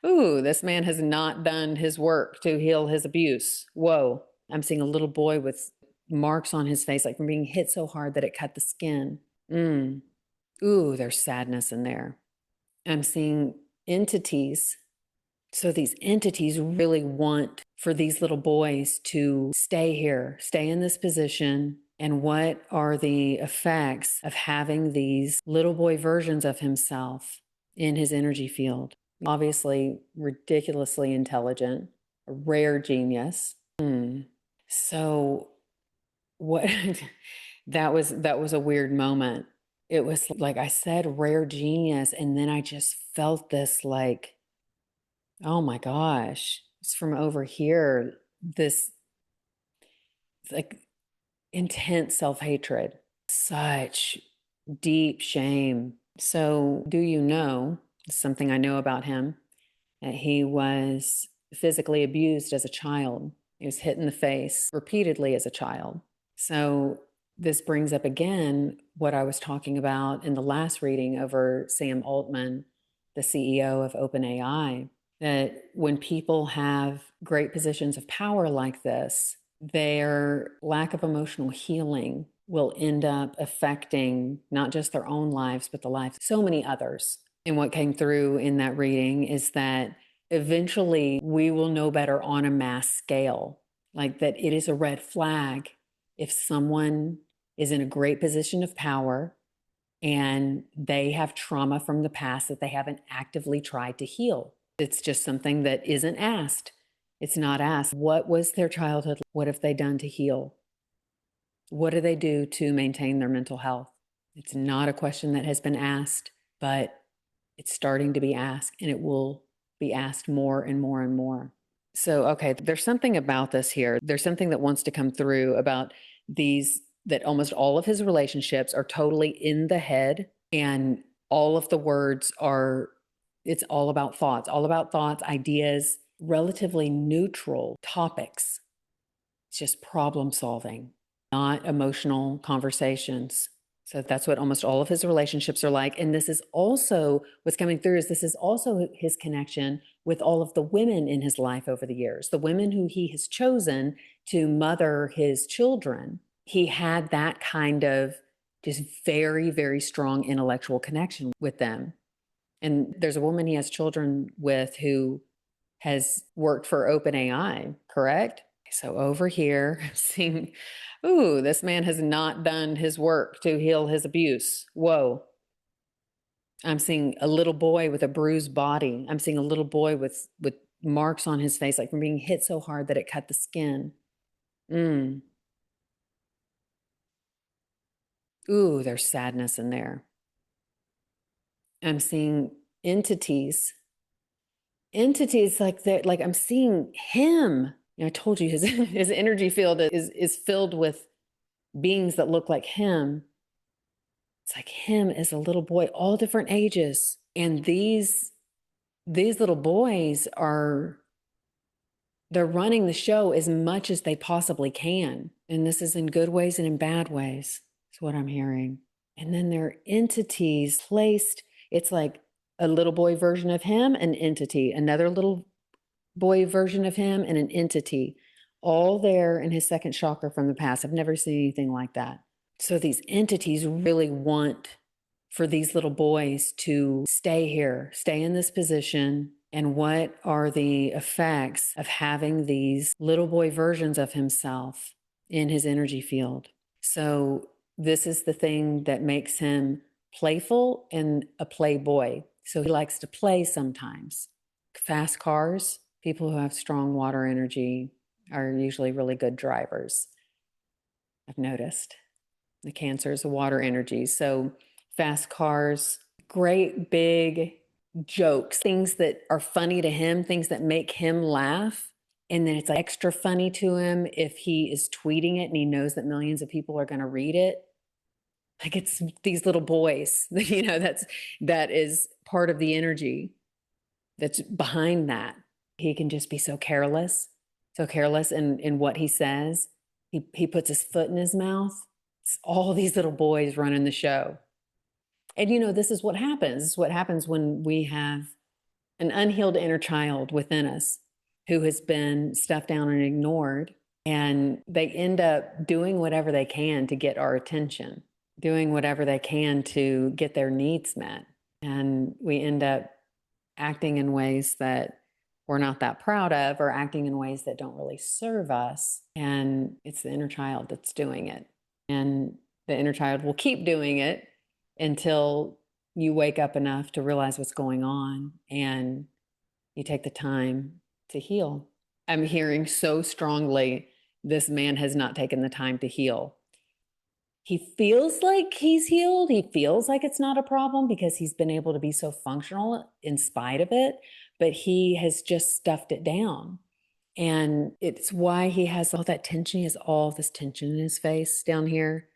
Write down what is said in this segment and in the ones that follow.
Ooh, this man has not done his work to heal his abuse. Whoa. I'm seeing a little boy with marks on his face, like from being hit so hard that it cut the skin. Ooh, there's sadness in there. I'm seeing entities. So these entities really want for these little boys to stay here, stay in this position. And what are the effects of having these little boy versions of himself in his energy field? Obviously, ridiculously intelligent, a rare genius. So what that was a weird moment. It was like I said, rare genius, and then I just felt this like, oh my gosh, it's from over here, this like intense self-hatred, such deep shame. So, do you know something I know about him? That he was physically abused as a child. He was hit in the face repeatedly as a child. So, this brings up again what I was talking about in the last reading over Sam Altman, the CEO of OpenAI, that when people have great positions of power like this, their lack of emotional healing will end up affecting not just their own lives, but the lives of so many others. And what came through in that reading is that eventually we will know better on a mass scale, like that it is a red flag if someone is in a great position of power and they have trauma from the past that they haven't actively tried to heal. It's just something that isn't asked. It's not asked. What was their childhood? What have they done to heal? What do they do to maintain their mental health? It's not a question that has been asked, but it's starting to be asked, and it will be asked more and more and more. So, okay, there's something about this here. There's something that wants to come through about these, that almost all of his relationships are totally in the head, and all of the words are, it's all about thoughts, ideas, relatively neutral topics. It's just problem solving, not emotional conversations. So that's what almost all of his relationships are like. And this is also what's coming through, is this is also his connection with all of the women in his life over the years, the women who he has chosen to mother his children. He had that kind of just very, very strong intellectual connection with them. And there's a woman he has children with who has worked for OpenAI, correct? So over here, I'm seeing, ooh, this man has not done his work to heal his abuse. Whoa. I'm seeing a little boy with a bruised body. I'm seeing a little boy with marks on his face, like from being hit so hard that it cut the skin. Ooh, there's sadness in there. I'm seeing entities like that, like I'm seeing him. I told you his his energy field is filled with beings that look like him. It's like him as a little boy, all different ages. And these little boys are, they're running the show as much as they possibly can. And this is in good ways and in bad ways. That's what I'm hearing. And then there are entities placed. It's like a little boy version of him, an entity, another little boy version of him, and an entity, all there in his second chakra from the past. I've never seen anything like that. So these entities really want for these little boys to stay here, stay in this position. And what are the effects of having these little boy versions of himself in his energy field? So this is the thing that makes him playful and a playboy. So he likes to play sometimes. Fast cars, people who have strong water energy are usually really good drivers. I've noticed. The Cancer is a water energy. So fast cars, great big jokes, things that are funny to him, things that make him laugh. And then it's extra funny to him if he is tweeting it and he knows that millions of people are going to read it. Like it's these little boys, that is part of the energy that's behind that. He can just be so careless in what he says. He puts his foot in his mouth. It's all these little boys running the show. And this is what happens. This is what happens when we have an unhealed inner child within us who has been stuffed down and ignored. And they end up doing whatever they can to get our attention, doing whatever they can to get their needs met. And we end up acting in ways that we're not that proud of, or acting in ways that don't really serve us. And it's the inner child that's doing it. And the inner child will keep doing it until you wake up enough to realize what's going on and you take the time to heal. I'm hearing so strongly this man has not taken the time to heal. He feels like he's healed. He feels like it's not a problem because he's been able to be so functional in spite of it, but he has just stuffed it down. And it's why he has all that tension. He has all this tension in his face down here.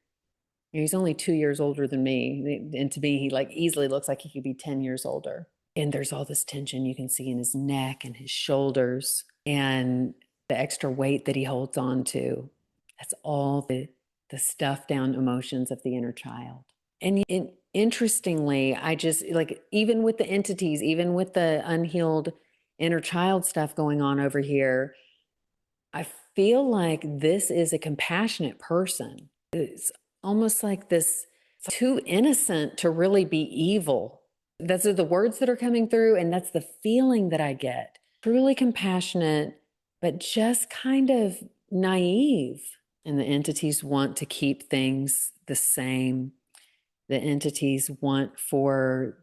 He's only 2 years older than me. And to me, he like easily looks like he could be 10 years older. And there's all this tension you can see in his neck and his shoulders and the extra weight that he holds on to. That's all the stuffed down emotions of the inner child. And interestingly, I just like, even with the entities, even with the unhealed inner child stuff going on over here, I feel like this is a compassionate person. It's almost like this, too innocent to really be evil. Those are the words that are coming through, and that's the feeling that I get. Truly compassionate, but just kind of naive. And the entities want to keep things the same. The entities want for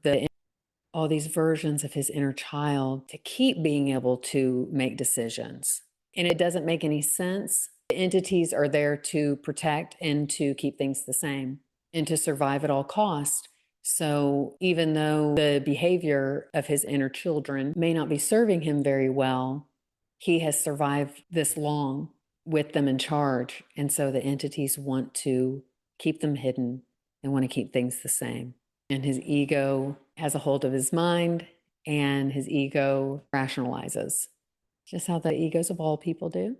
all these versions of his inner child to keep being able to make decisions. And it doesn't make any sense. The entities are there to protect and to keep things the same and to survive at all costs. So even though the behavior of his inner children may not be serving him very well, he has survived this long with them in charge. And so the entities want to keep them hidden and want to keep things the same. And his ego has a hold of his mind, and his ego rationalizes, just how the egos of all people do.